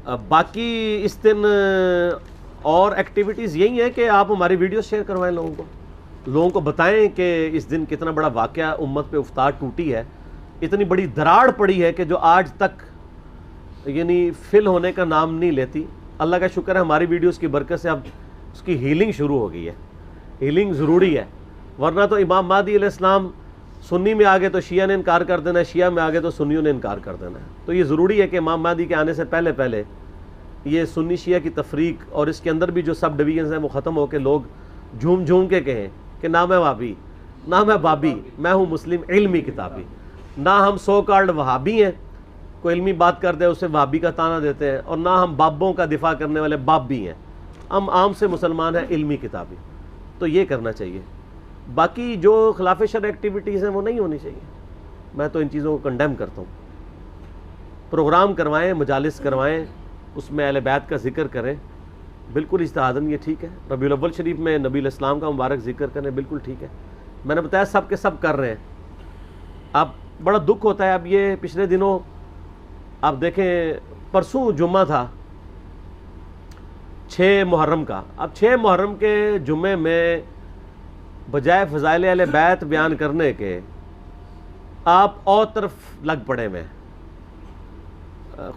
باقی اس دن اور ایکٹیویٹیز یہی ہیں کہ آپ ہماری ویڈیوز شیئر کروائیں لوگوں کو بتائیں کہ اس دن کتنا بڑا واقعہ امت پہ افتاد ٹوٹی ہے، اتنی بڑی دراڑ پڑی ہے کہ جو آج تک یعنی فل ہونے کا نام نہیں لیتی۔ اللہ کا شکر ہے ہماری ویڈیوز کی برکت سے اب اس کی ہیلنگ شروع ہو گئی ہے۔ ہیلنگ ضروری ہے، ورنہ تو امام مہدی علیہ السلام سنی میں آگے تو شیعہ نے انکار کر دینا ہے، شیعہ میں آگے تو سنیوں نے انکار کر دینا ہے۔ تو یہ ضروری ہے کہ امام مہدی کے آنے سے پہلے پہلے یہ سنی شیعہ کی تفریق اور اس کے اندر بھی جو سب ڈویژنز ہیں وہ ختم ہو کے لوگ جھوم جھوم کے کہیں کہ نہ میں وہابی، نہ میں بابی، میں ہوں مسلم علمی کتابی، نہ ہم سو کالڈ وہابی ہیں، کوئی علمی بات کر دے اسے وہابی کا طعنہ دیتے ہیں، اور نہ ہم بابوں کا دفاع کرنے والے باب بھی ہیں، ہم عام سے مسلمان ہیں علمی کتابی۔ تو یہ کرنا چاہیے۔ باقی جو خلاف شرع ایکٹیویٹیز ہیں وہ نہیں ہونی چاہیے، میں تو ان چیزوں کو کنڈیم کرتا ہوں۔ پروگرام کروائیں، مجالس کروائیں، اس میں اہل بیت کا ذکر کریں، بالکل اجتہاداً یہ ٹھیک ہے۔ ربیع الاول شریف میں نبی علیہ السلام کا مبارک ذکر کریں، بالکل ٹھیک ہے۔ میں نے بتایا سب کے سب کر رہے ہیں۔ اب بڑا دکھ ہوتا ہے، اب یہ پچھلے دنوں آپ دیکھیں پرسوں جمعہ تھا 6 محرم کا، اب 6 محرم کے جمعے میں بجائے فضائل اہل بیت بیان کرنے کے آپ اور طرف لگ پڑے میں،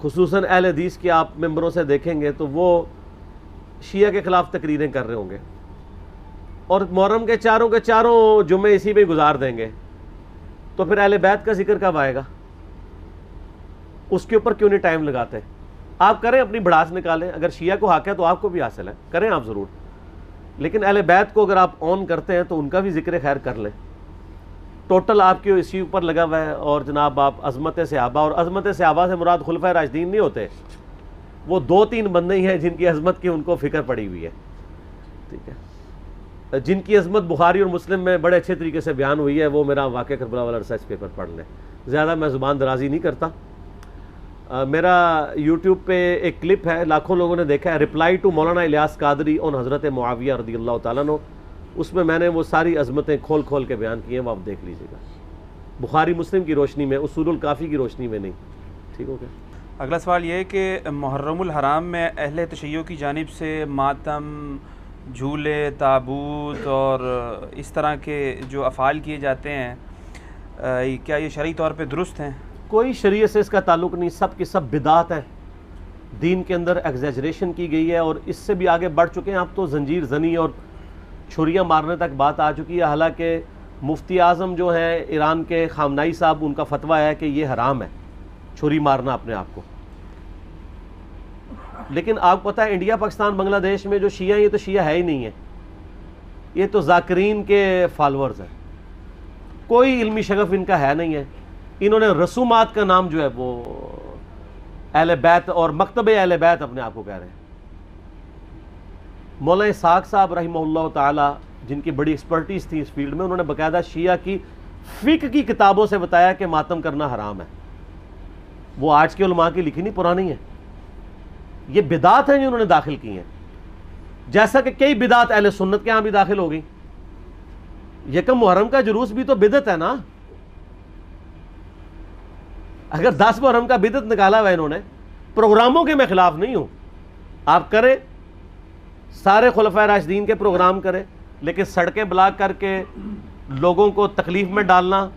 خصوصاً اہل حدیث کی آپ ممبروں سے دیکھیں گے تو وہ شیعہ کے خلاف تقریریں کر رہے ہوں گے، اور محرم کے چاروں جمعے اسی میں گزار دیں گے، تو پھر اہل بیت کا ذکر کب آئے گا؟ اس کے اوپر کیوں نہیں ٹائم لگاتے؟ آپ کریں، اپنی بڑھاس نکالیں، اگر شیعہ کو حق ہے تو آپ کو بھی حاصل ہے، کریں آپ ضرور، لیکن اہل بیت کو اگر آپ آن کرتے ہیں تو ان کا بھی ذکر خیر کر لیں۔ ٹوٹل آپ کے اسی اوپر لگا ہوا ہے، اور جناب آپ عظمت صحابہ، اور عظمت صحابہ سے مراد خلفائے راشدین نہیں ہوتے، وہ 2-3 بندے ہی ہیں جن کی عظمت کی ان کو فکر پڑی ہوئی ہے، ٹھیک ہے، جن کی عظمت بخاری اور مسلم میں بڑے اچھے طریقے سے بیان ہوئی ہے، وہ میرا واقعہ کربلا والا ریسرچ پیپر پڑھ لیں۔ زیادہ میں زبان درازی نہیں کرتا۔ میرا یوٹیوب پہ ایک کلپ ہے، لاکھوں لوگوں نے دیکھا ہے، رپلائی ٹو مولانا الیاس قادری اون حضرت معاویہ رضی اللہ تعالیٰ عنہ، اس میں نے وہ ساری عظمتیں کھول کے بیان کی ہیں، وہ آپ دیکھ لیجیے گا، بخاری مسلم کی روشنی میں، اصول الکافی کی روشنی میں نہیں۔ ٹھیک ہو گیا؟ اگلا سوال یہ ہے کہ محرم الحرام میں اہل تشیع کی جانب سے ماتم، جھولے، تابوت اور اس طرح کے جو افعال کیے جاتے ہیں، کیا یہ شرعی طور پہ درست ہیں؟ کوئی شریعت سے اس کا تعلق نہیں، سب کی سب بدعات ہیں، دین کے اندر ایگزیجریشن کی گئی ہے، اور اس سے بھی آگے بڑھ چکے ہیں، اب تو زنجیر زنی اور چھریاں مارنے تک بات آ چکی ہے۔ حالانکہ مفتی اعظم جو ہیں ایران کے خامنائی صاحب، ان کا فتویٰ ہے کہ یہ حرام ہے چھری مارنا اپنے آپ کو، لیکن آپ کو پتہ ہے انڈیا، پاکستان، بنگلہ دیش میں جو شیعہ ہیں یہ تو شیعہ ہے ہی نہیں ہے، یہ تو ذاکرین کے فالورز ہیں، کوئی علمی شغف ان کا ہے نہیں ہے۔ انہوں نے رسومات کا نام جو ہے وہ اہل بیت اور مکتب اہل بیت اپنے آپ کو کہہ رہے ہیں۔ مولانا اسحاق صاحب رحمہ اللہ تعالی، جن کی بڑی ایکسپرٹیز تھی اس فیلڈ میں، انہوں نے باقاعدہ شیعہ کی فقہ کی کتابوں سے بتایا کہ ماتم کرنا حرام ہے۔ وہ آج کے علماء کی لکھی نہیں، پرانی ہے۔ یہ بدعات ہیں جو انہوں نے داخل کی ہیں، جیسا کہ کئی بدعات اہل سنت کے ہاں بھی داخل ہو گئی۔ یکم محرم کا جلوس بھی تو بدعت ہے نا، اگر 10 محرم کا بدعت نکالا ہوا انہوں نے، پروگراموں کے میں خلاف نہیں ہوں، آپ کریں، سارے خلفائے راشدین کے پروگرام کریں، لیکن سڑکیں بلاک کر کے لوگوں کو تکلیف میں ڈالنا،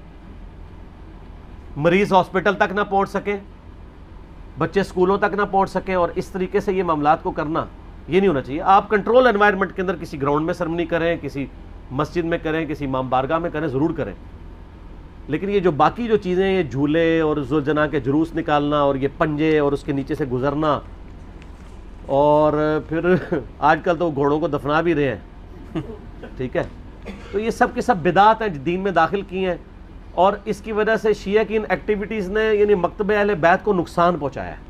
مریض ہاسپٹل تک نہ پہنچ سکیں، بچے سکولوں تک نہ پہنچ سکیں، اور اس طریقے سے یہ معاملات کو کرنا، یہ نہیں ہونا چاہیے۔ آپ کنٹرول انوائرمنٹ کے اندر کسی گراؤنڈ میں سرمنی کریں، کسی مسجد میں کریں، کسی امام بارگاہ میں کریں، ضرور کریں، لیکن یہ جو باقی جو چیزیں، یہ جھولے اور ذوالجناح کے جلوس نکالنا، اور یہ پنجے اور اس کے نیچے سے گزرنا، اور پھر آج کل تو گھوڑوں کو دفنا بھی رہے ہیں، ٹھیک ہے، تو یہ سب کی سب بدعات ہیں دین میں داخل کی ہیں، اور اس کی وجہ سے شیعہ کی ان ایکٹیویٹیز نے یعنی مکتب اہل بیت کو نقصان پہنچایا ہے۔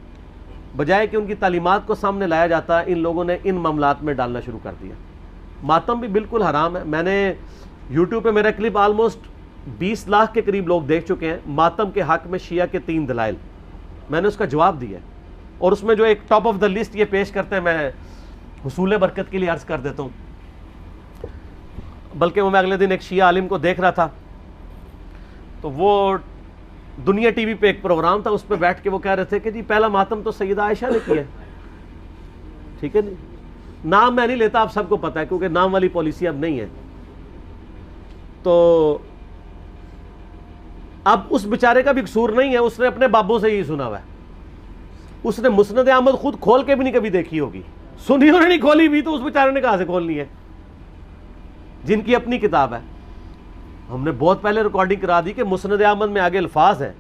بجائے کہ ان کی تعلیمات کو سامنے لایا جاتا، ان لوگوں نے ان معاملات میں ڈالنا شروع کر دیا۔ ماتم بھی بالکل حرام ہے۔ میں نے یوٹیوب پہ میرا کلپ آلموسٹ 20 لاکھ کے قریب لوگ دیکھ چکے ہیں، ماتم کے حق میں شیعہ کے 3 دلائل، میں نے اس کا جواب دیا ہے، اور اس میں جو ایک ٹاپ آف دا لسٹ یہ پیش کرتے ہیں، میں حصول برکت کے لیے عرض کر دیتا ہوں۔ بلکہ میں اگلے دن ایک شیعہ عالم کو دیکھ رہا تھا، تو وہ دنیا ٹی وی پہ ایک پروگرام تھا، اس پہ بیٹھ کے وہ کہہ رہے تھے کہ جی پہلا ماتم تو سیدہ عائشہ نے کیا ہے، ٹھیک ہے نہیں, نام میں نہیں لیتا, آپ سب کو پتا ہے, کیونکہ نام والی پالیسی اب نہیں ہے. تو اب اس بیچارے کا بھی قصور نہیں ہے, اس نے اپنے بابوں سے ہی سنا ہوا ہے. اس نے مسند احمد خود کھول کے بھی نہیں کبھی دیکھی ہوگی, سنی انہوں نے نہیں کھولی بھی, تو اس بیچارے نے کہاں سے کھولنی ہے, جن کی اپنی کتاب ہے. ہم نے بہت پہلے ریکارڈنگ کرا دی کہ مسند احمد میں آگے الفاظ ہیں.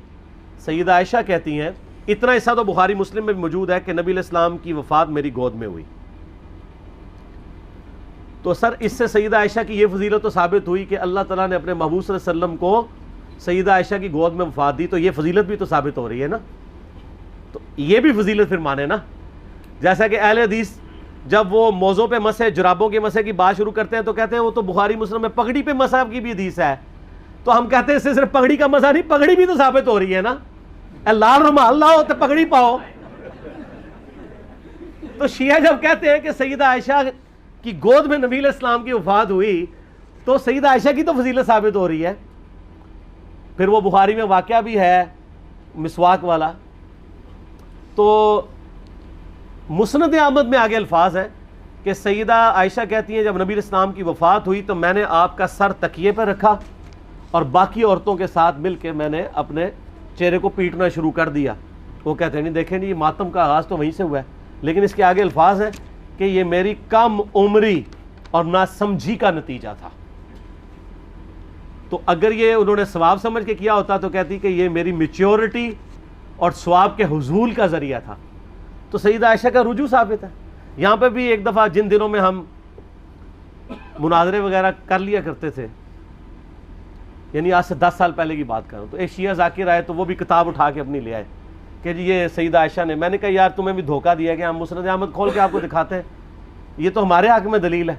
سیدہ عائشہ کہتی ہیں, اتنا حصہ تو بخاری مسلم میں بھی موجود ہے, کہ نبی علیہ السلام کی وفات میری گود میں ہوئی. تو سر اس سے سیدہ عائشہ کی یہ فضیلت تو ثابت ہوئی کہ اللہ تعالیٰ نے اپنے محبوب صلی اللہ علیہ وسلم کو سیدہ عائشہ کی گود میں وفات دی, تو یہ فضیلت بھی تو ثابت ہو رہی ہے نا. تو یہ بھی فضیلت پھر مانے نا. جیسا کہ اہل حدیث جب وہ موزوں پہ مسح, جرابوں کے مسح کی بات شروع کرتے ہیں تو کہتے ہیں وہ تو بخاری مسلم میں پگڑی پہ مسح کی بھی حدیث ہے. تو ہم کہتے ہیں اس سے صرف پگڑی کا مسح نہیں, پگڑی بھی تو ثابت ہو رہی ہے نا. لال رومال لاؤ تو پگڑی پاؤ. تو شیعہ جب کہتے ہیں کہ سیدہ عائشہ کی گود میں نبی علیہ السلام کی وفات ہوئی, تو سیدہ عائشہ کی تو فضیلت ثابت ہو رہی ہے. پھر وہ بخاری میں واقعہ بھی ہے مسواک والا. تو مسند احمد میں آگے الفاظ ہیں کہ سیدہ عائشہ کہتی ہیں, جب نبی علیہ السلام کی وفات ہوئی تو میں نے آپ کا سر تکیے پہ رکھا اور باقی عورتوں کے ساتھ مل کے میں نے اپنے چہرے کو پیٹنا شروع کر دیا. وہ کہتے ہیں نہیں دیکھیں نہیں, یہ ماتم کا آغاز تو وہیں سے ہوا ہے, لیکن اس کے آگے الفاظ ہیں کہ یہ میری کم عمری اور ناسمجھی کا نتیجہ تھا. تو اگر یہ انہوں نے ثواب سمجھ کے کیا ہوتا تو کہتی کہ یہ میری میچیورٹی اور ثواب کے حصول کا ذریعہ تھا. تو سیدہ عائشہ کا رجوع ثابت ہے. یہاں پہ بھی ایک دفعہ جن دنوں میں ہم مناظرے وغیرہ کر لیا کرتے تھے, یعنی آج سے 10 سال پہلے کی بات کروں, تو ایک شیعہ ذاکر آئے تو وہ بھی کتاب اٹھا کے اپنی لے آئے کہ جی یہ سیدہ عائشہ نے. میں نے کہا یار تمہیں بھی دھوکہ دیا کہ ہم مسند احمد کھول کے آپ کو دکھاتے ہیں, یہ تو ہمارے حق میں دلیل ہے.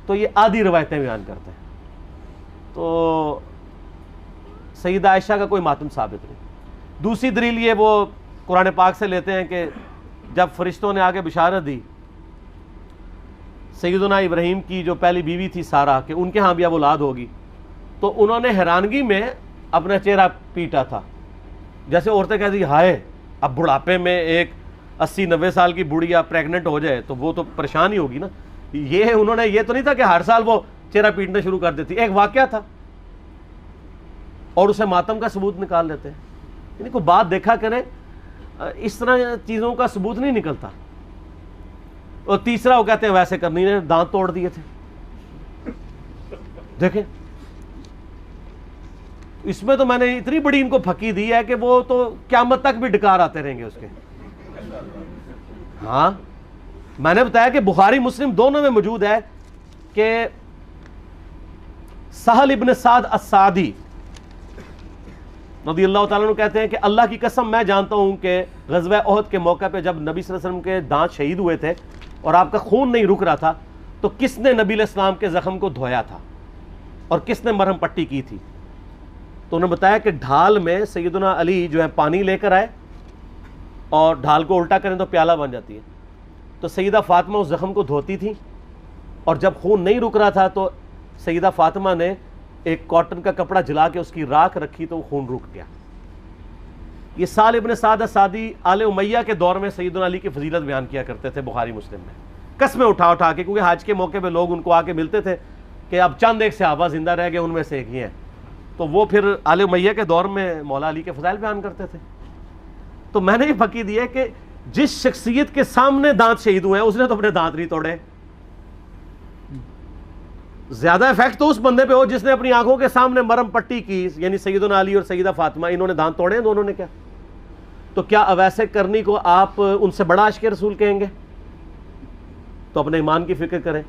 تو یہ آدھی روایتیں بیان کرتے ہیں. تو سیدہ عائشہ کا کوئی ماتم ثابت نہیں. دوسری دلیل یہ وہ قرآن پاک سے لیتے ہیں کہ جب فرشتوں نے آگے بشارت دی سیدنا ابراہیم کی جو پہلی بیوی تھی سارہ, کہ ان کے ہاں بھی اب اولاد ہوگی, تو انہوں نے حیرانگی میں اپنا چہرہ پیٹا تھا. جیسے عورتیں کہتی ہائے اب بڑھاپے میں ایک 80-90 سال کی بڑھیا پریگننٹ ہو جائے تو وہ تو پریشان ہی ہوگی نا. یہ انہوں نے, یہ تو نہیں تھا کہ ہر سال وہ چہرہ پیٹنا شروع کر دیتی, ایک واقعہ تھا اور اسے ماتم کا ثبوت نکال لیتے ہیں. یعنی کوئی بات دیکھا کریں, اس طرح چیزوں کا ثبوت نہیں نکلتا. اور تیسرا وہ کہتے ہیں ویسے کرنی نے دانت توڑ دیے تھے. دیکھیں اس میں تو میں نے اتنی بڑی ان کو پھکی دی ہے کہ وہ تو قیامت تک بھی ڈکار آتے رہیں گے اس کے. ہاں میں نے بتایا کہ بخاری مسلم دونوں میں موجود ہے کہ سہل ابن سعد السعدی رضی اللہ تعالیٰ عنہ کہتے ہیں کہ اللہ کی قسم میں جانتا ہوں کہ غزوہ احد کے موقع پہ جب نبی صلی اللہ علیہ وسلم کے دانت شہید ہوئے تھے اور آپ کا خون نہیں رک رہا تھا, تو کس نے نبی علیہ السلام کے زخم کو دھویا تھا اور کس نے مرہم پٹی کی تھی. تو انہوں نے بتایا کہ ڈھال میں سیدنا علی جو ہے پانی لے کر آئے اور ڈھال کو الٹا کریں تو پیالہ بن جاتی ہے. تو سیدہ فاطمہ اس زخم کو دھوتی تھی, اور جب خون نہیں رک رہا تھا تو سیدہ فاطمہ نے ایک کاٹن کا کپڑا جلا کے اس کی راکھ رکھی تو وہ خون رک گیا. یہ سہل ابن سعد السعدی آل امیہ کے دور میں سیدنا علی کی فضیلت بیان کیا کرتے تھے بخاری مسلم میں, قسمیں اٹھا اٹھا کے, کیونکہ حج کے موقع پہ لوگ ان کو آ کے ملتے تھے کہ اب چند ایک صحابہ زندہ رہ گئے, ان میں سے ایک ہی ہیں. تو وہ پھر آل امیہ کے دور میں مولا علی کے فضائل بیان کرتے تھے. تو میں نے یہ پھکی دی ہے کہ جس شخصیت کے سامنے دانت شہید ہوئے ہیں اس نے تو اپنے دانت نہیں توڑے. زیادہ افیکٹ تو اس بندے پہ ہو جس نے اپنی آنکھوں کے سامنے مرم پٹی کی, یعنی سیدنا علی اور سیدہ فاطمہ, انہوں نے دانت توڑے ہیں دونوں نے. کیا تو کیا اویسے کرنی کو آپ ان سے بڑا عاشق رسول کہیں گے؟ تو اپنے ایمان کی فکر کریں.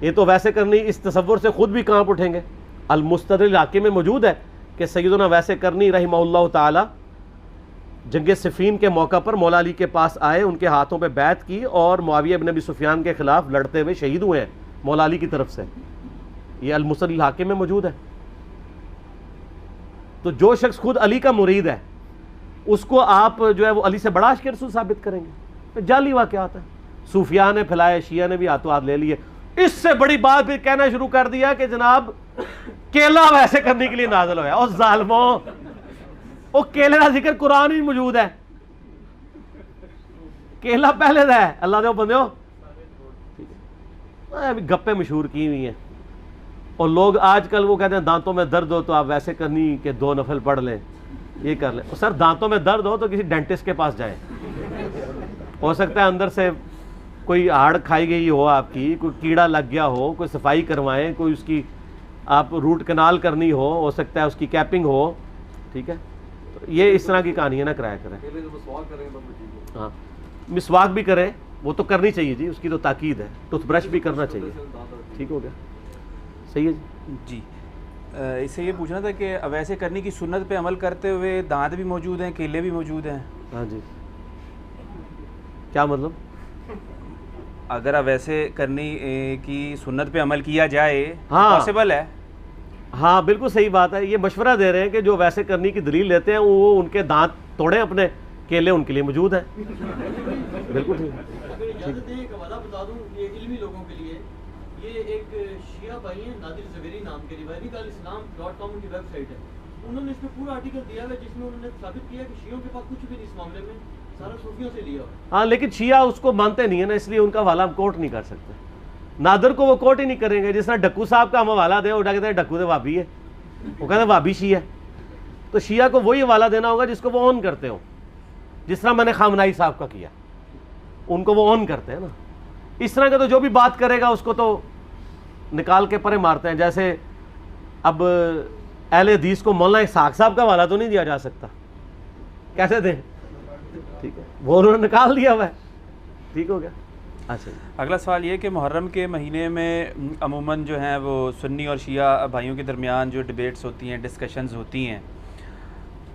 یہ تو ویسے کرنی اس تصور سے خود بھی کانپ اٹھیں گے. المستدرک علاقے میں موجود ہے کہ سیدنا ویسے کرنی رحمہ اللہ تعالی جنگ صفین کے موقع پر مولا علی کے پاس آئے, ان کے ہاتھوں پہ بیعت کی اور معاویہ بن ابی سفیان کے خلاف لڑتے ہوئے شہید ہوئے ہیں مولا علی کی طرف سے. یہ المستدرک علاقے میں موجود ہے. تو جو شخص خود علی کا مرید ہے اس کو آپ جو ہے وہ علی سے بڑا عاشق رسول ثابت کریں گے؟ جعلی واقعات ہے. صوفیاء نے پھیلائے, شیعہ نے بھی ہاتھوں ہاتھ لے لیے. اس سے بڑی بات پھر کہنا شروع کر دیا کہ جناب کیلا ویسے کرنے کے لیے نازل ہوا ہے. اور ظالموں, وہ کیلے کا ذکر قرآن میں موجود ہے. کیلا پہلے دا ہے, اللہ دے بندیو ابھی گپیں مشہور کی ہوئی ہیں، اور لوگ آج کل وہ کہتے ہیں دانتوں میں درد ہو تو آپ ویسے کرنی کہ 2 نفل پڑھ لیں، یہ کر لیں. سر دانتوں میں درد ہو تو کسی ڈینٹسٹ کے پاس جائیں، ہو سکتا ہے اندر سے کوئی ہاڑ کھائی گئی ہو آپ کی، کوئی کیڑا لگ گیا ہو، کوئی صفائی کروائیں، کوئی اس کی آپ روٹ کنال کرنی ہو سکتا ہے اس کی کیپنگ ہو. ٹھیک ہے، تو یہ اس طرح کی کہانیاں نہ کرایا کریں. ہاں مسواک بھی کریں، وہ تو کرنی چاہیے جی، اس کی تو تاکید ہے. ٹوتھ برش بھی کرنا چاہیے. ٹھیک ہو گیا، صحیح ہے جی. اس سے یہ پوچھنا تھا کہ ویسے کرنے کی سنت پہ عمل کرتے ہوئے دانت بھی موجود ہیں، کیلے بھی موجود ہیں. ہاں جی، کیا مطلب؟ اگر ویسے کرنے کی سنت پہ عمل کیا جائے ہاں پاسبل ہے. ہاں بالکل صحیح بات ہے. یہ مشورہ دے رہے ہیں کہ جو ویسے کرنے کی دلیل لیتے ہیں وہ ان کے دانت توڑیں اپنے، کیلے ان کے لیے موجود ہیں. بالکل ٹھیک. اگر اجازت دیں ایک حوالہ بتا دوں یہ علمی لوگوں کے لیے. یہ ایک شیعہ بھائی ہیں نادر زبیری نام کے، rivalikalislam.com کی ویب سائٹ ہے. انہوں نے اس میں پورا آرٹیکل دیا ہے جس میں انہوں نے ثابت کیا کہ شیعوں کے پاس کچھ بھی نہیں اس معاملے میں، سارا صوفیوں سے لیا. ہاں لیکن شیعہ اس کو مانتے نہیں ہیں نا، اس لیے ان کا حوالہ ہم کوٹ نہیں کر سکتے. نادر کو وہ کوٹ ہی نہیں کریں گے. جس طرح ڈکو صاحب کا ہم حوالہ دیں، وہ کہتے ہیں ڈکو تو وابی ہے، وہ کہتے ہیں وابی شیعہ. تو شیعہ کو وہی حوالہ دینا ہوگا جس کو وہ اون کرتے ہوں. جس طرح میں نے خامنائی صاحب کا کیا، ان کو وہ اون کرتے ہیں نا. اس طرح کا تو جو بھی بات کرے گا اس کو تو نکال کے پرے مارتے ہیں. جیسے اب اہل حدیث کو مولانا اسحاق صاحب کا حوالہ تو نہیں دیا جا سکتا، کیسے دیں؟ ٹھیک ہے، وہ انہوں نے نکال دیا ہوا ہے. ٹھیک ہو گیا. اچھا اگلا سوال یہ کہ محرم کے مہینے میں عموماً جو ہیں وہ سنی اور شیعہ بھائیوں کے درمیان جو ڈیبیٹس ہوتی ہیں، ڈسکشنز ہوتی ہیں،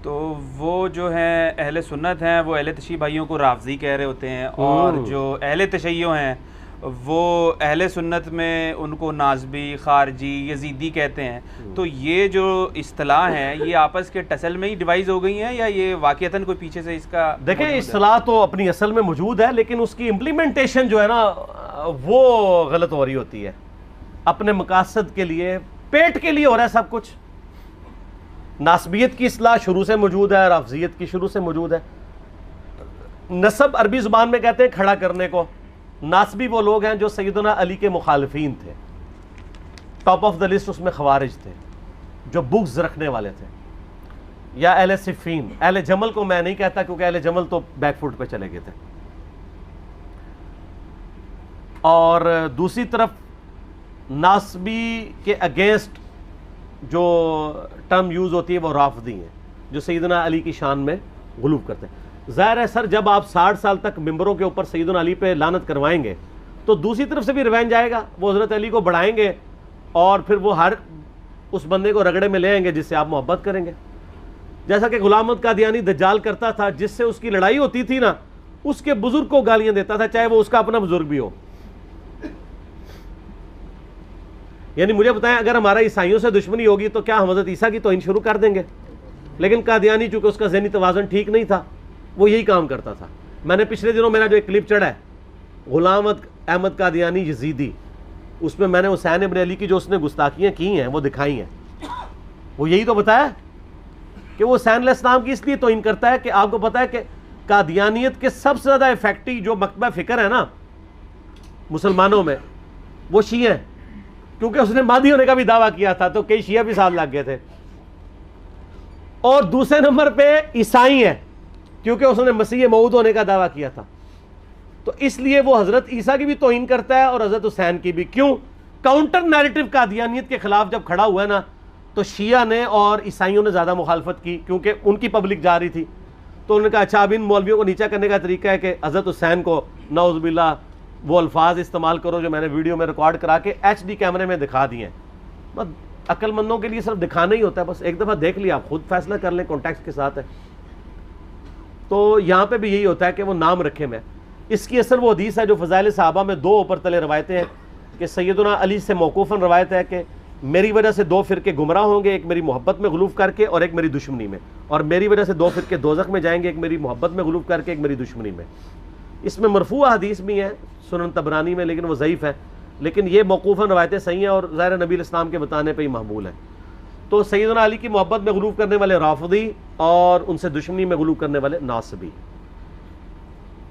تو وہ جو ہیں اہل سنت ہیں وہ اہل تشیع بھائیوں کو رافضی کہہ رہے ہوتے ہیں، اور جو اہل تشیع ہیں وہ اہل سنت میں ان کو نازبی، خارجی، یزیدی کہتے ہیں. تو یہ جو اصطلاح ہیں یہ آپس کے ٹسل میں ہی ڈیوائز ہو گئی ہیں یا یہ واقعتاً کوئی پیچھے سے اس کا؟ دیکھیں اصطلاح تو اپنی اصل میں موجود ہے، لیکن اس کی امپلیمنٹیشن جو ہے نا وہ غلط ہو رہی ہوتی ہے. اپنے مقاصد کے لیے، پیٹ کے لیے ہو رہا ہے سب کچھ. ناسبیت کی اصطلاح شروع سے موجود ہے، رافضیت کی شروع سے موجود ہے. نسب عربی زبان میں کہتے ہیں کھڑا کرنے کو. ناسبی وہ لوگ ہیں جو سیدنا علی کے مخالفین تھے، ٹاپ آف دا لسٹ اس میں خوارج تھے جو بغض رکھنے والے تھے، یا اہل صفین. اہل جمل کو میں نہیں کہتا کیونکہ اہل جمل تو بیک فوٹ پہ چلے گئے تھے. اور دوسری طرف ناسبی کے اگینسٹ جو ٹرم یوز ہوتی ہے وہ رافضی ہیں جو سیدنا علی کی شان میں غلو کرتے ہیں. ظاہر ہے سر جب آپ 60 سال تک ممبروں کے اوپر سیدنا علی پہ لعنت کروائیں گے تو دوسری طرف سے بھی ریونج آئے گا. وہ حضرت علی کو بڑھائیں گے اور پھر وہ ہر اس بندے کو رگڑے میں لے آئیں گے جس سے آپ محبت کریں گے. جیسا کہ غلام احمد قادیانی دجال کرتا تھا، جس سے اس کی لڑائی ہوتی تھی نا اس کے بزرگ کو گالیاں دیتا تھا چاہے وہ اس کا اپنا بزرگ بھی ہو. یعنی مجھے بتائیں اگر ہمارا عیسائیوں سے دشمنی ہوگی تو کیا ہم حضرت عیسیٰ کی توہین شروع کر دیں گے؟ لیکن قادیانی چونکہ اس کا ذہنی توازن ٹھیک نہیں تھا وہ یہی کام کرتا تھا. میں نے پچھلے دنوں میرا جو ایک کلپ چڑھا ہے غلام احمد قادیانی یزیدی، اس میں میں نے حسین ابن علی کی جو اس نے گستاخیاں کی ہیں وہ دکھائی ہیں. وہ یہی تو بتایا کہ وہ حسین علیہ السلام کی اس لیے توہین کرتا ہے کہ آپ کو پتا ہے کہ قادیانیت کے سب سے زیادہ افیکٹو جو مکتبہ فکر ہے نا مسلمانوں میں وہ شیعہ ہیں، کیونکہ اس نے مہدی ہونے کا بھی دعویٰ کیا تھا تو کئی شیعہ بھی ساتھ لگ گئے تھے. اور دوسرے نمبر پہ عیسائی ہیں کیونکہ اس نے مسیح موعود ہونے کا دعویٰ کیا تھا. تو اس لیے وہ حضرت عیسیٰ کی بھی توہین کرتا ہے اور حضرت حسین کی بھی. کیوں؟ کاؤنٹر نیریٹو قادیانیت کے خلاف جب کھڑا ہوا ہے نا تو شیعہ نے اور عیسائیوں نے زیادہ مخالفت کی کیونکہ ان کی پبلک جا رہی تھی. تو انہوں نے کہا اچھا اب ان مولویوں کو نیچا کرنے کا طریقہ ہے کہ حضرت حسین کو نعوذ باللہ وہ الفاظ استعمال کرو جو میں نے ویڈیو میں ریکارڈ کرا کے HD کیمرے میں دکھا دیے ہیں. بس عقل مندوں کے لیے صرف دکھانا ہی ہوتا ہے، بس ایک دفعہ دیکھ لیا آپ خود فیصلہ کر لیں کانٹیکسٹ کے ساتھ ہے. تو یہاں پہ بھی یہی ہوتا ہے کہ وہ نام رکھے میں. اس کی اصل وہ حدیث ہے جو فضائل صحابہ میں 2 اوپر تلے روایتیں ہیں کہ سیدنا علی سے موقوفاً روایت ہے کہ میری وجہ سے 2 فرقے گمراہ ہوں گے، ایک میری محبت میں غلوف کر کے اور ایک میری دشمنی میں، اور میری وجہ سے 2 فرقے دوزخ میں جائیں گے، ایک میری محبت میں غلوف کر کے ایک میری دشمنی میں. اس میں مرفوع حدیث بھی ہیں سنن طبرانی میں لیکن وہ ضعیف ہے، لیکن یہ موقوفاً روایتیں صحیح ہیں اور ظاہر نبی الاسلام کے بتانے پہ ہی محمول ہیں. تو سیدنا علی کی محبت میں غلوف کرنے والے رافضی اور ان سے دشمنی میں غلوف کرنے والے ناصبی.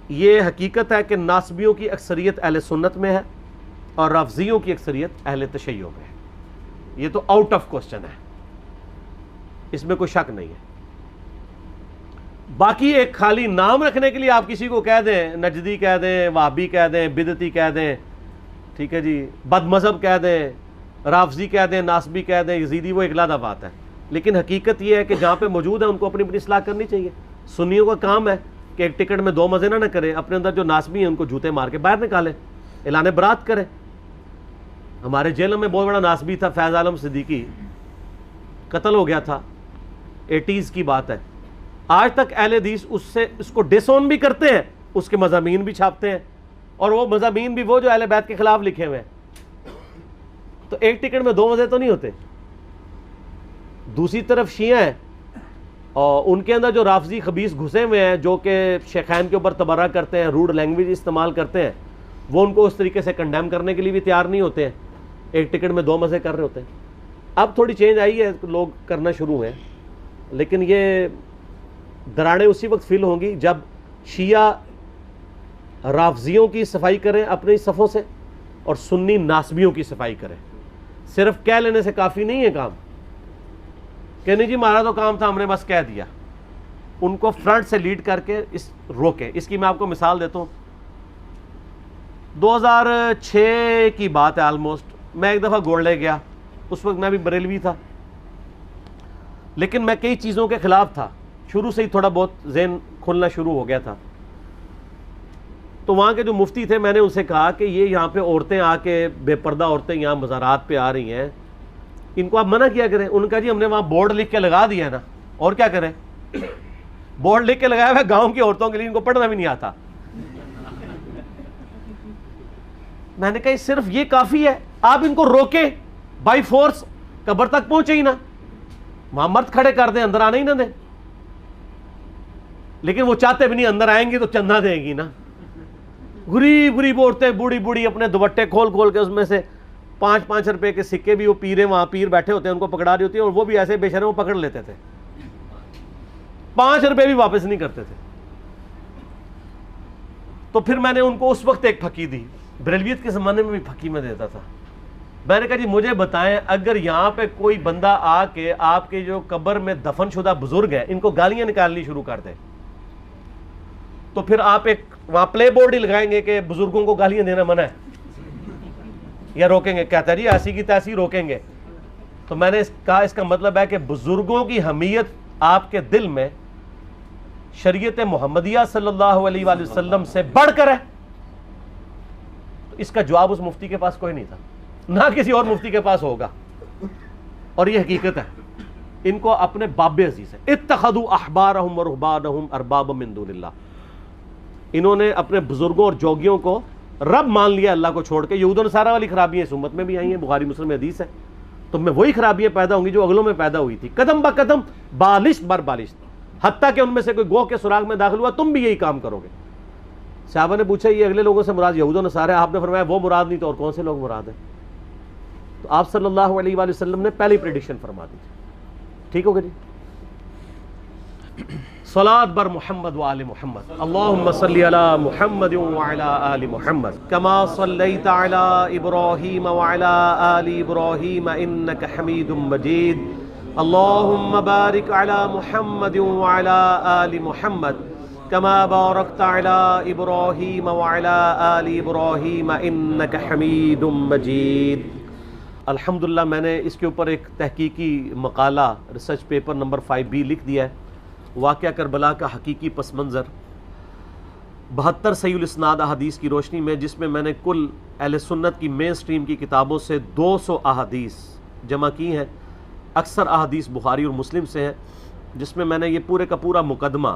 یہ حقیقت ہے کہ ناصبیوں کی اکثریت اہل سنت میں ہے اور رافضیوں کی اکثریت اہل تشیع میں ہے، یہ تو آؤٹ آف کوسچن ہے، اس میں کوئی شک نہیں ہے۔ باقی ایک خالی نام رکھنے کے لیے آپ کسی کو کہہ دیں، نجدی کہہ دیں، وہابی کہہ دیں، بدعتی کہہ دیں، ٹھیک ہے جی، بد مذہب کہہ دیں، رافضی کہہ دیں، ناسبی کہہ دیں، یزیدی، وہ ایک علیحدہ بات ہے، لیکن حقیقت یہ ہے کہ جہاں پہ موجود ہے ان کو اپنی اپنی اصلاح کرنی چاہیے۔ سنیوں کا کام ہے کہ ایک ٹکٹ میں دو مزے نہ کریں، اپنے اندر جو ناسبی ہیں ان کو جوتے مار کے باہر نکالیں، اعلان برات کریں۔ ہمارے جیلوں میں بہت بڑا ناسبی تھا فیض عالم صدیقی، قتل ہو گیا تھا، 80s کی بات ہے، آج تک اہل حدیث اس کو ڈس آن بھی کرتے ہیں، اس کے مضامین بھی چھاپتے ہیں، اور وہ مضامین بھی وہ جو اہل بیت کے خلاف لکھے ہوئے ہیں۔ تو ایک ٹکٹ میں دو مزے تو نہیں ہوتے۔ دوسری طرف شیعہ ہیں، اور ان کے اندر جو رافضی خبیث گھسے ہوئے ہیں، جو کہ شیخین کے اوپر تبرہ کرتے ہیں، روڈ لینگویج استعمال کرتے ہیں، وہ ان کو اس طریقے سے کنڈیم کرنے کے لیے بھی تیار نہیں ہوتے ہیں، ایک ٹکٹ میں دو مزے کر رہے ہوتے ہیں۔ اب تھوڑی چینج آئی ہے، لوگ کرنا شروع ہوئے ہیں، لیکن یہ دراڑیں اسی وقت فل ہوں گی جب شیعہ رافضیوں کی صفائی کریں اپنی صفوں سے، اور سنی ناسبیوں کی صفائی کریں۔ صرف کہہ لینے سے کافی نہیں ہے کام کہ نہیں جی ہمارا تو کام تھا، ہم نے بس کہہ دیا۔ ان کو فرنٹ سے لیڈ کر کے روکیں۔ اس کی میں آپ کو مثال دیتا ہوں، 2006 کی بات ہے آلموسٹ، میں ایک دفعہ گولڈے گیا، اس وقت میں بھی بریلوی تھا، لیکن میں کئی چیزوں کے خلاف تھا، شروع سے ہی تھوڑا بہت ذہن کھلنا شروع ہو گیا تھا۔ تو وہاں کے جو مفتی تھے، میں نے ان سے کہا کہ یہ یہاں پہ عورتیں آ کے، بے پردہ عورتیں یہاں مزارات پہ آ رہی ہیں، ان کو آپ منع کیا کریں۔ ان کا جی ہم نے وہاں بورڈ لکھ کے لگا دیا ہے نا، اور کیا کریں، بورڈ لکھ کے لگایا ہوا ہے گاؤں کی عورتوں کے لیے، ان کو پڑھنا بھی نہیں آتا۔ میں نے کہا صرف یہ کافی ہے، آپ ان کو روکیں بائی فورس، قبر تک پہنچے ہی نا، وہاں مرد کھڑے کر دیں، اندر آنے ہی نہ دیں۔ لیکن وہ چاہتے بھی نہیں، اندر آئیں گی تو چندہ دیں گی نا۔ غریب غریب عورتیں، بوڑھی بوڑھی، اپنے دوپٹے کھول کھول کے اس میں سے 5-5 روپے کے سکے بھی، وہ پیریں وہاں پیر بیٹھے ہوتے ہیں ان کو پکڑا رہی ہوتی ہیں، اور وہ بھی ایسے بے شرم پکڑ لیتے تھے، 5 روپے بھی واپس نہیں کرتے تھے۔ تو پھر میں نے ان کو اس وقت ایک پھکی دی، بریلویت کے زمانے میں بھی پھکی میں دیتا تھا۔ میں نے کہا جی مجھے بتائیں، اگر یہاں پہ کوئی بندہ آ کے آپ کے جو قبر میں دفن شدہ بزرگ ہیں ان کو گالیاں نکالنی شروع کر دے، تو پھر آپ ایک وہاں پلے بورڈ ہی لگائیں گے کہ بزرگوں کو گالیاں دینا منع ہے، یا روکیں گے؟ کہتا ہے جی ایسی کی تیسی روکیں گے۔ تو میں نے کہا اس کا مطلب ہے کہ بزرگوں کی حمیت آپ کے دل میں شریعت محمدیہ صلی اللہ علیہ وآلہ وسلم سے بڑھ کر ہے۔ تو اس کا جواب اس مفتی کے پاس کوئی نہیں تھا، نہ کسی اور مفتی کے پاس ہوگا، اور یہ حقیقت ہے۔ ان کو اپنے باب عزیز ہے، اتخذوا احبارهم ورهبانهم اربابا من دون اللہ، انہوں نے اپنے بزرگوں اور جوگیوں کو رب مان لیا اللہ کو چھوڑ کے۔ یہود و نصارہ والی خرابیاں اس امت میں بھی آئی ہیں، بخاری مسلم میں حدیث ہے۔ تو میں وہی خرابیاں پیدا ہوں گی جو اگلوں میں پیدا ہوئی تھی، قدم با قدم، بالشت بر بالشت، حتیٰ کہ ان میں سے کوئی گوہ کے سراغ میں داخل ہوا تم بھی یہی کام کرو گے۔ صحابہ نے پوچھا یہ اگلے لوگوں سے مراد یہود و نصارہ ہے؟ آپ نے فرمایا وہ مراد نہیں تو اور کون سے لوگ مراد ہیں؟ تو آپ صلی اللہ علیہ وآلہ وسلم نے پہلی پریڈکشن فرما دی تھی۔ ٹھیک ہوگا جی؟ صلاۃ بر محمد و آل محمد، اللہم صلی علی محمد و علی آل محمد کما صلیت علی ابراہیم و علی آل ابراہیم انک حمید مجید، اللہم بارک علی محمد و علی آل محمد کما بارکت علی ابراہیم و علی آل ابراہیم انک حمید مجید۔ الحمدللہ میں نے اس کے اوپر ایک تحقیقی مقالہ، ریسرچ پیپر نمبر 5B لکھ دیا ہے، واقعہ کربلا کا حقیقی پس منظر، 72 صحیح الاسناد احادیث کی روشنی میں، جس میں میں نے کل اہل سنت کی مین سٹریم کی کتابوں سے 200 احادیث جمع کی ہیں۔ اکثر احادیث بخاری اور مسلم سے ہیں، جس میں نے یہ پورے کا پورا مقدمہ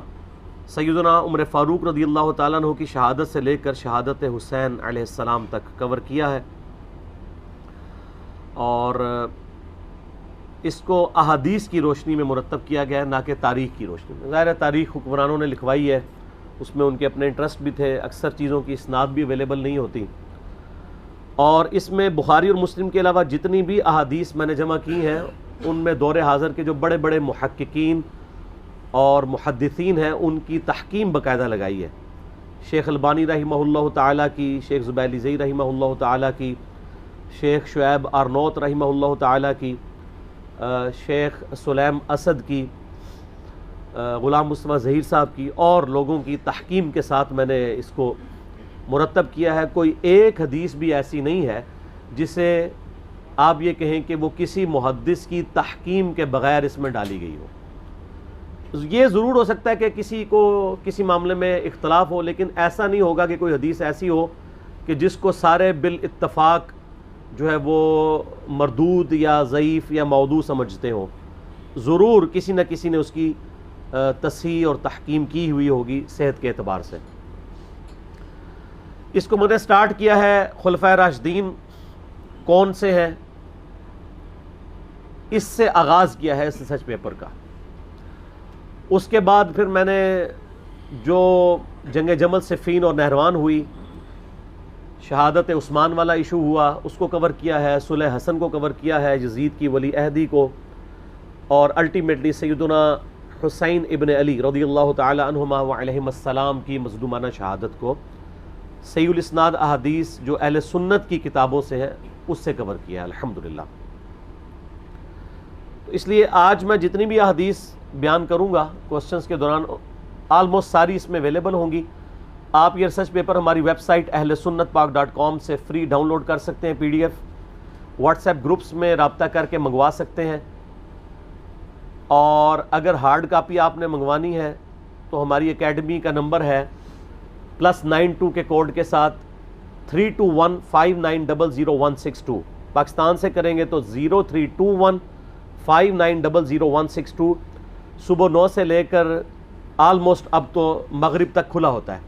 سیدنا عمر فاروق رضی اللہ تعالیٰ عنہ کی شہادت سے لے کر شہادت حسین علیہ السلام تک کور کیا ہے، اور اس کو احادیث کی روشنی میں مرتب کیا گیا ہے، نہ کہ تاریخ کی روشنی میں۔ ظاہر ہے تاریخ حکمرانوں نے لکھوائی ہے، اس میں ان کے اپنے انٹرسٹ بھی تھے، اکثر چیزوں کی اسناد بھی اویلیبل نہیں ہوتی، اور اس میں بخاری اور مسلم کے علاوہ جتنی بھی احادیث میں نے جمع کی ہیں ان میں دور حاضر کے جو بڑے بڑے محققین اور محدثین ہیں ان کی تحکیم باقاعدہ لگائی ہے۔ شیخ البانی رحمہ اللہ تعالیٰ کی، شیخ زبیلی زئی رحمہ اللہ تعالیٰ کی، شیخ شعیب آرنوت رحمہ اللہ تعالیٰ کی، شیخ سلیم اسد کی، غلام مصطفیٰ ظہیر صاحب کی اور لوگوں کی تحکیم کے ساتھ میں نے اس کو مرتب کیا ہے۔ کوئی ایک حدیث بھی ایسی نہیں ہے جسے آپ یہ کہیں کہ وہ کسی محدث کی تحکیم کے بغیر اس میں ڈالی گئی ہو۔ یہ ضرور ہو سکتا ہے کہ کسی کو کسی معاملے میں اختلاف ہو، لیکن ایسا نہیں ہوگا کہ کوئی حدیث ایسی ہو کہ جس کو سارے بالاتفاق جو ہے وہ مردود یا ضعیف یا موضوع سمجھتے ہوں۔ ضرور کسی نہ کسی نے اس کی تصحیح اور تحکیم کی ہوئی ہوگی صحت کے اعتبار سے۔ اس کو میں نے سٹارٹ کیا ہے خلفائے راشدین کون سے ہیں، اس سے آغاز کیا ہے اس ریسرچ پیپر کا۔ اس کے بعد پھر میں نے جو جنگ جمل صفین اور نہروان ہوئی، شہادت عثمان والا ایشو ہوا، اس کو کور کیا ہے، صلح حسن کو کور کیا ہے، یزید کی ولی عہدی کو، اور الٹیمیٹلی سیدنا حسین ابن علی رضی اللہ تعالی عنہما وعلیہم السلام کی مظلومانہ شہادت کو صحیح الاسناد احادیث جو اہل سنت کی کتابوں سے ہیں اس سے کور کیا ہے الحمدللہ۔ تو اس لیے آج میں جتنی بھی احادیث بیان کروں گا کوسچنز کے دوران آلموسٹ ساری اس میں اویلیبل ہوں گی۔ آپ یہ ریسرچ پیپر ہماری ویب سائٹ ahlsunnatpak.com سے فری ڈاؤن لوڈ کر سکتے ہیں، P D F, WhatsApp groups میں رابطہ کر کے منگوا سکتے ہیں، اور اگر ہارڈ کاپی آپ نے منگوانی ہے تو ہماری اکیڈمی کا نمبر ہے +92 کے کوڈ کے ساتھ 3215900162۔ پاکستان سے کریں گے تو 032159000162۔ صبح 9 سے لے کر آلموسٹ اب تو مغرب تک کھلا ہوتا ہے،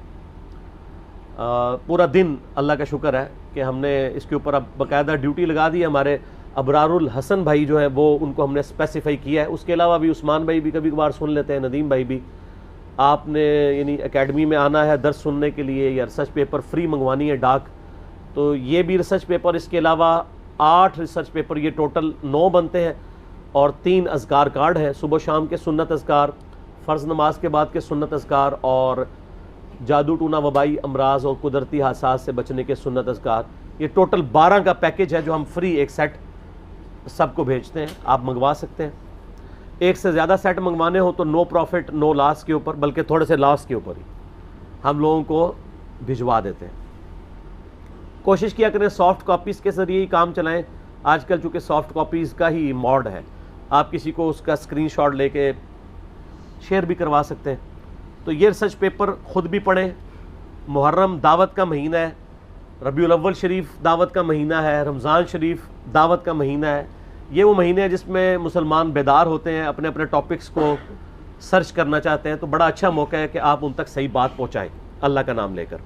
پورا دن۔ اللہ کا شکر ہے کہ ہم نے اس کے اوپر اب باقاعدہ ڈیوٹی لگا دی ہے۔ ہمارے ابرار الحسن بھائی جو ہیں وہ ان کو ہم نے اسپیسیفائی کیا ہے، اس کے علاوہ بھی عثمان بھائی بھی کبھی کبھار سن لیتے ہیں، ندیم بھائی بھی۔ آپ نے یعنی اکیڈمی میں آنا ہے درس سننے کے لیے یا ریسرچ پیپر فری منگوانی ہے ڈاک، تو یہ بھی ریسرچ پیپر، اس کے علاوہ 8 ریسرچ پیپر، یہ ٹوٹل 9 بنتے ہیں، اور 3 اذکار کارڈ ہیں، صبح شام کے سنت اذکار، فرض نماز کے بعد کے سنت اذکار، اور جادو ٹونا وبائی امراض اور قدرتی حادثات سے بچنے کے سنت اذکار۔ یہ ٹوٹل 12 کا پیکج ہے جو ہم فری ایک سیٹ سب کو بھیجتے ہیں، آپ منگوا سکتے ہیں۔ ایک سے زیادہ سیٹ منگوانے ہو تو نو پروفٹ نو لاس کے اوپر، بلکہ تھوڑے سے لاس کے اوپر ہی ہم لوگوں کو بھجوا دیتے ہیں۔ کوشش کیا کریں سافٹ کاپیز کے ذریعے ہی کام چلائیں۔ آج کل چونکہ سافٹ کاپیز کا ہی موڈ ہے، آپ کسی کو اس کا اسکرین شاٹ لے کے شیئر بھی کروا سکتے ہیں۔ تو یہ ریسرچ پیپر خود بھی پڑھیں۔ محرم دعوت کا مہینہ ہے، ربیع الاول شریف دعوت کا مہینہ ہے، رمضان شریف دعوت کا مہینہ ہے۔ یہ وہ مہینے ہیں جس میں مسلمان بیدار ہوتے ہیں، اپنے اپنے ٹاپکس کو سرچ کرنا چاہتے ہیں، تو بڑا اچھا موقع ہے کہ آپ ان تک صحیح بات پہنچائیں اللہ کا نام لے کر۔